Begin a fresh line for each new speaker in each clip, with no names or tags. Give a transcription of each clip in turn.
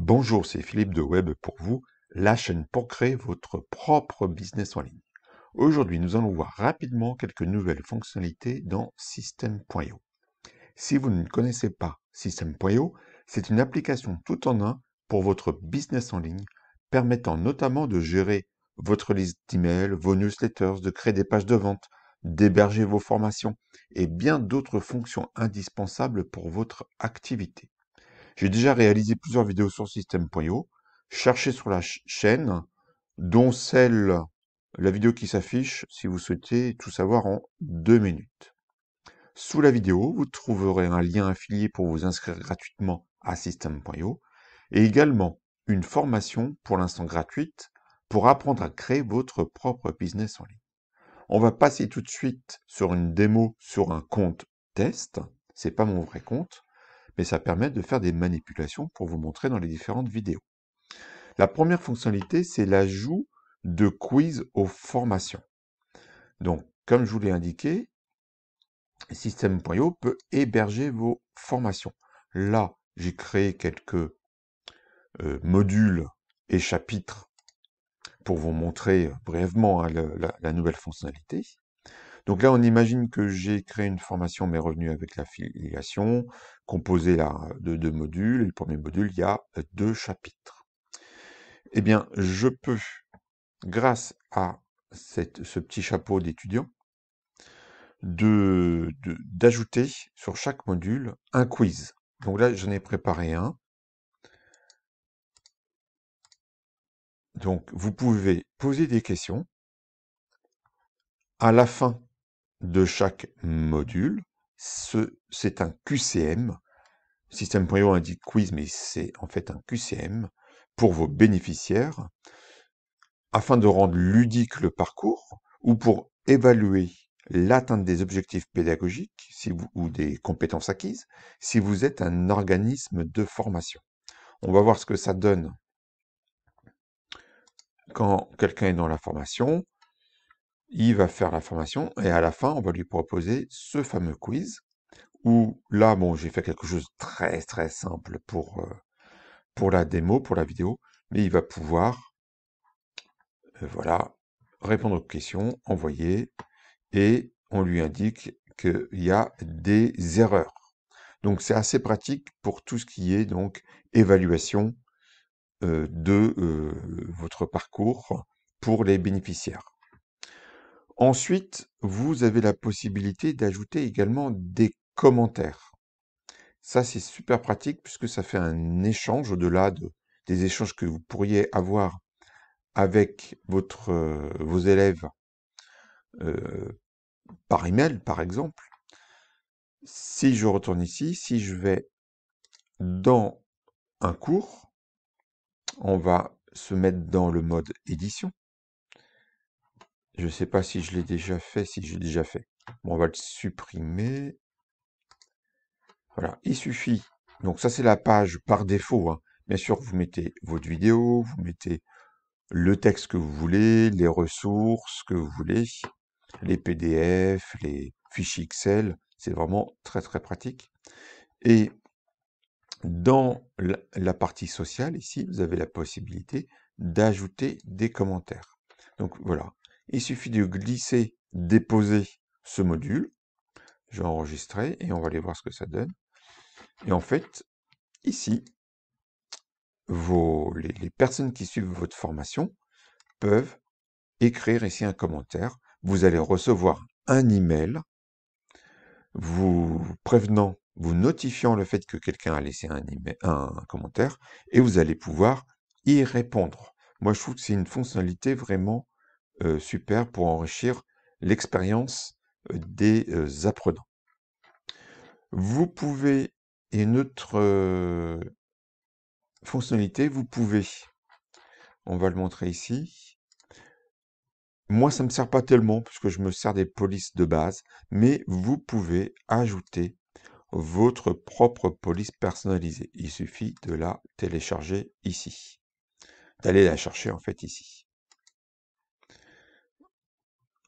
Bonjour, c'est Philippe de Web pour vous, la chaîne pour créer votre propre business en ligne. Aujourd'hui, nous allons voir rapidement quelques nouvelles fonctionnalités dans System.io. Si vous ne connaissez pas System.io, c'est une application tout en un pour votre business en ligne, permettant notamment de gérer votre liste d'emails, vos newsletters, de créer des pages de vente, d'héberger vos formations et bien d'autres fonctions indispensables pour votre activité. J'ai déjà réalisé plusieurs vidéos sur System.io. Cherchez sur la chaîne, dont la vidéo qui s'affiche, si vous souhaitez tout savoir en 2 minutes. Sous la vidéo, vous trouverez un lien affilié pour vous inscrire gratuitement à System.io et également une formation, pour l'instant gratuite, pour apprendre à créer votre propre business en ligne. On va passer tout de suite sur une démo sur un compte test. C'est pas mon vrai compte, mais ça permet de faire des manipulations pour vous montrer dans les différentes vidéos. La première fonctionnalité, c'est l'ajout de quiz aux formations. Donc, comme je vous l'ai indiqué, System.io peut héberger vos formations. Là, j'ai créé quelques modules et chapitres pour vous montrer brièvement la nouvelle fonctionnalité. Donc là, on imagine que j'ai créé une formation Mes revenus avec l'affiliation, composée là, de 2 modules. Et le premier module, il y a 2 chapitres. Eh bien, je peux, grâce à ce petit chapeau d'étudiant, d'ajouter sur chaque module un quiz. Donc là, j'en ai préparé un. Donc, vous pouvez poser des questions. À la fin de chaque module, c'est un QCM. System.io indique quiz, mais c'est en fait un QCM pour vos bénéficiaires, afin de rendre ludique le parcours ou pour évaluer l'atteinte des objectifs pédagogiques ou des compétences acquises si vous êtes un organisme de formation. On va voir ce que ça donne quand quelqu'un est dans la formation. Il va faire la formation et à la fin, on va lui proposer ce fameux quiz où là, bon, j'ai fait quelque chose de très très simple pour la démo, pour la vidéo, mais il va pouvoir, voilà, répondre aux questions, envoyer, et on lui indique qu'il y a des erreurs. Donc c'est assez pratique pour tout ce qui est donc évaluation de votre parcours pour les bénéficiaires. Ensuite, vous avez la possibilité d'ajouter également des commentaires. Ça, c'est super pratique puisque ça fait un échange au-delà des échanges que vous pourriez avoir avec vos élèves par email, par exemple. Si je retourne ici, si je vais dans un cours, on va se mettre dans le mode édition. Je ne sais pas si je l'ai déjà fait, si j'ai déjà fait. Bon, on va le supprimer. Voilà, il suffit. Donc ça, c'est la page par défaut, hein. Bien sûr, vous mettez votre vidéo, vous mettez le texte que vous voulez, les ressources que vous voulez, les PDF, les fichiers Excel. C'est vraiment très, très pratique. Et dans la partie sociale, ici, vous avez la possibilité d'ajouter des commentaires. Donc voilà, il suffit de glisser, déposer ce module. Je vais enregistrer et on va aller voir ce que ça donne. Et en fait, ici, les personnes qui suivent votre formation peuvent écrire ici un commentaire. Vous allez recevoir un email vous prévenant, vous notifiant le fait que quelqu'un a laissé un commentaire et vous allez pouvoir y répondre. Moi, je trouve que c'est une fonctionnalité vraiment super pour enrichir l'expérience des apprenants. Vous pouvez, et une autre fonctionnalité, vous pouvez, on va le montrer ici. Moi, ça ne me sert pas tellement puisque je me sers des polices de base, mais vous pouvez ajouter votre propre police personnalisée. Il suffit de la télécharger ici, d'aller la chercher en fait ici,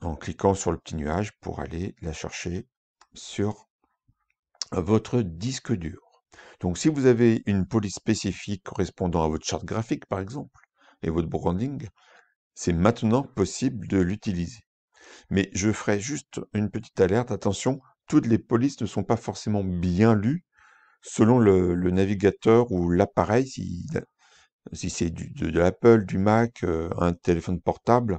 en cliquant sur le petit nuage pour aller la chercher sur votre disque dur. Donc, si vous avez une police spécifique correspondant à votre charte graphique, par exemple, et votre branding, c'est maintenant possible de l'utiliser. Mais je ferai juste une petite alerte, attention, toutes les polices ne sont pas forcément bien lues selon le navigateur ou l'appareil, si c'est de l'Apple, du Mac, un téléphone portable,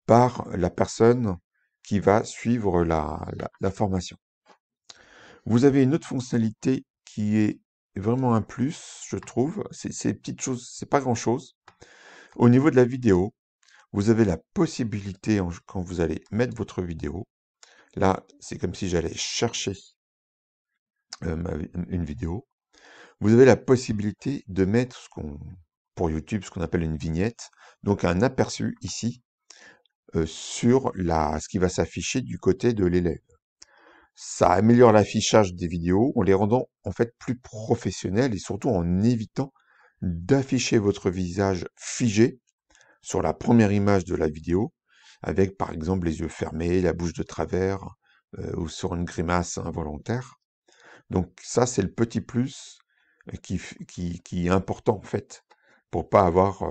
par la personne qui va suivre la formation. Vous avez une autre fonctionnalité qui est vraiment un plus, je trouve. C'est petites choses, c'est pas grand-chose. Au niveau de la vidéo, vous avez la possibilité, quand vous allez mettre votre vidéo, là, c'est comme si j'allais chercher une vidéo. Vous avez la possibilité de mettre pour YouTube, ce qu'on appelle une vignette, donc un aperçu ici sur ce qui va s'afficher du côté de l'élève. Ça améliore l'affichage des vidéos en les rendant en fait plus professionnelles et surtout en évitant d'afficher votre visage figé sur la première image de la vidéo, avec par exemple les yeux fermés, la bouche de travers ou sur une grimace involontaire. Donc ça, c'est le petit plus qui est important en fait, pour pas avoir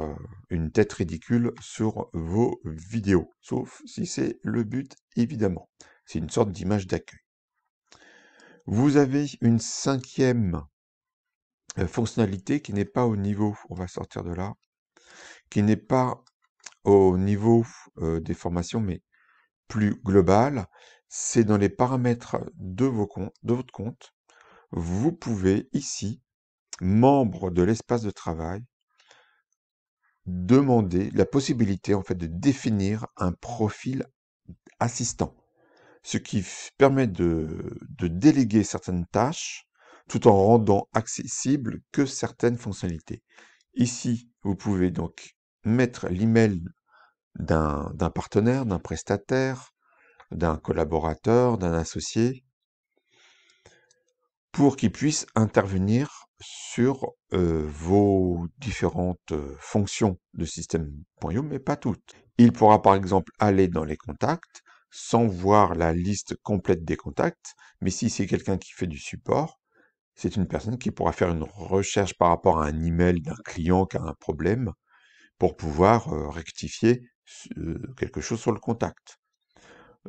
une tête ridicule sur vos vidéos, sauf si c'est le but, évidemment. C'est une sorte d'image d'accueil. Vous avez une cinquième fonctionnalité qui n'est pas au niveau, on va sortir de là, qui n'est pas au niveau des formations, mais plus global, c'est dans les paramètres de votre compte. Vous pouvez ici, membre de l'espace de travail, demander la possibilité en fait de définir un profil assistant, ce qui permet de déléguer certaines tâches tout en rendant accessible que certaines fonctionnalités. Ici, vous pouvez donc mettre l'email d'un partenaire, d'un prestataire, d'un collaborateur, d'un associé, pour qu'il puisse intervenir sur vos différentes fonctions de système.io, mais pas toutes. Il pourra par exemple aller dans les contacts sans voir la liste complète des contacts, mais si c'est quelqu'un qui fait du support, c'est une personne qui pourra faire une recherche par rapport à un email d'un client qui a un problème pour pouvoir rectifier quelque chose sur le contact.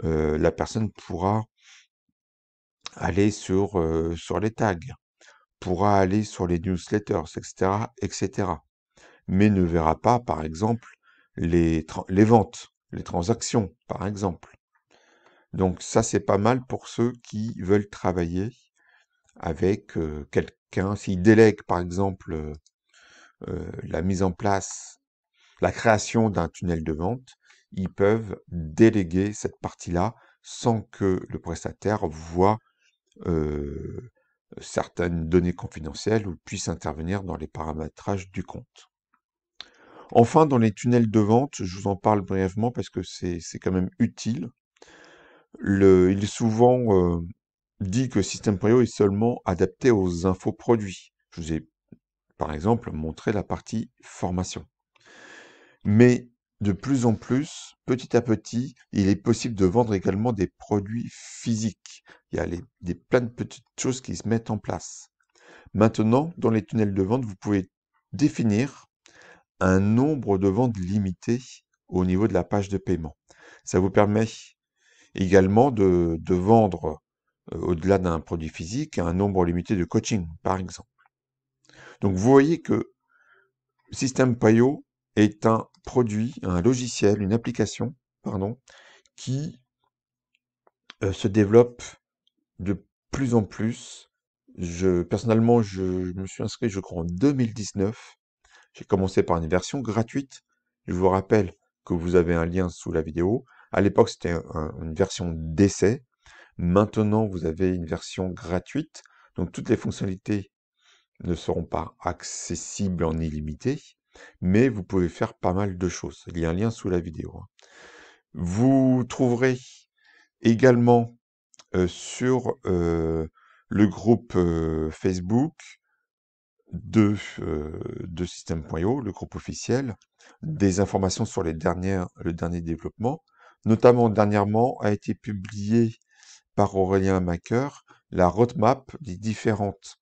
La personne pourra aller sur les tags, pourra aller sur les newsletters, etc., etc. Mais ne verra pas, par exemple, les ventes, les transactions, par exemple. Donc ça, c'est pas mal pour ceux qui veulent travailler avec quelqu'un. S'ils délèguent, par exemple, la mise en place, la création d'un tunnel de vente, ils peuvent déléguer cette partie-là sans que le prestataire voit certaines données confidentielles ou puisse intervenir dans les paramétrages du compte. Enfin, dans les tunnels de vente, je vous en parle brièvement parce que c'est quand même utile. Il est souvent dit que System.io est seulement adapté aux infoproduits. Je vous ai, par exemple, montré la partie formation. Mais de plus en plus, petit à petit, il est possible de vendre également des produits physiques. Il y a plein de petites choses qui se mettent en place. Maintenant, dans les tunnels de vente, vous pouvez définir un nombre de ventes limité au niveau de la page de paiement. Ça vous permet également de vendre, au-delà d'un produit physique, un nombre limité de coaching, par exemple. Donc vous voyez que System.io est un produit, un logiciel, une application, pardon, qui se développe de plus en plus. Personnellement, je me suis inscrit, je crois, en 2019. J'ai commencé par une version gratuite. Je vous rappelle que vous avez un lien sous la vidéo. À l'époque, c'était une version d'essai. Maintenant, vous avez une version gratuite. Donc, toutes les fonctionnalités ne seront pas accessibles en illimité, mais vous pouvez faire pas mal de choses. Il y a un lien sous la vidéo. Vous trouverez également sur le groupe Facebook de System.io, le groupe officiel, des informations sur le dernier développement. Notamment, dernièrement, a été publié par Aurélien Macker la roadmap des différentes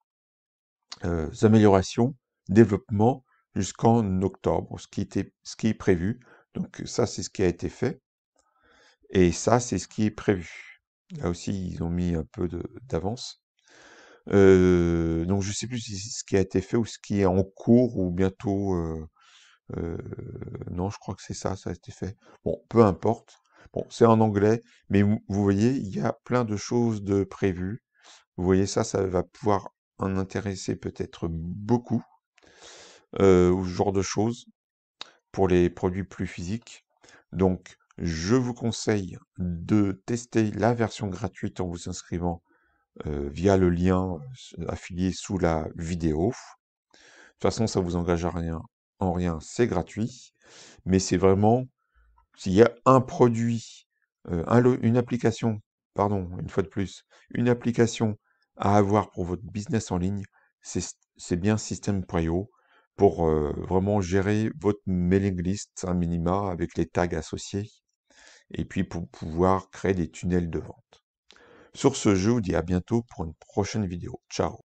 améliorations, développement jusqu'en octobre, ce qui est prévu. Donc ça, c'est ce qui a été fait. Et ça, c'est ce qui est prévu. Là aussi, ils ont mis un peu d'avance. Donc je sais plus si c'est ce qui a été fait ou ce qui est en cours ou bientôt. Euh, non, je crois que c'est ça, ça a été fait. Bon, peu importe. Bon, c'est en anglais, mais vous voyez, il y a plein de choses de prévues. Vous voyez, ça va pouvoir en intéresser peut-être beaucoup, ou ce genre de choses pour les produits plus physiques. Donc, je vous conseille de tester la version gratuite en vous inscrivant via le lien affilié sous la vidéo. De toute façon, ça vous engage à rien, en rien, c'est gratuit. Mais c'est vraiment, s'il y a un produit, une application, pardon, une fois de plus, une application à avoir pour votre business en ligne, c'est bien System.io pour vraiment gérer votre mailing list, un minima, avec les tags associés, et puis pour pouvoir créer des tunnels de vente. Sur ce, je vous dis à bientôt pour une prochaine vidéo. Ciao!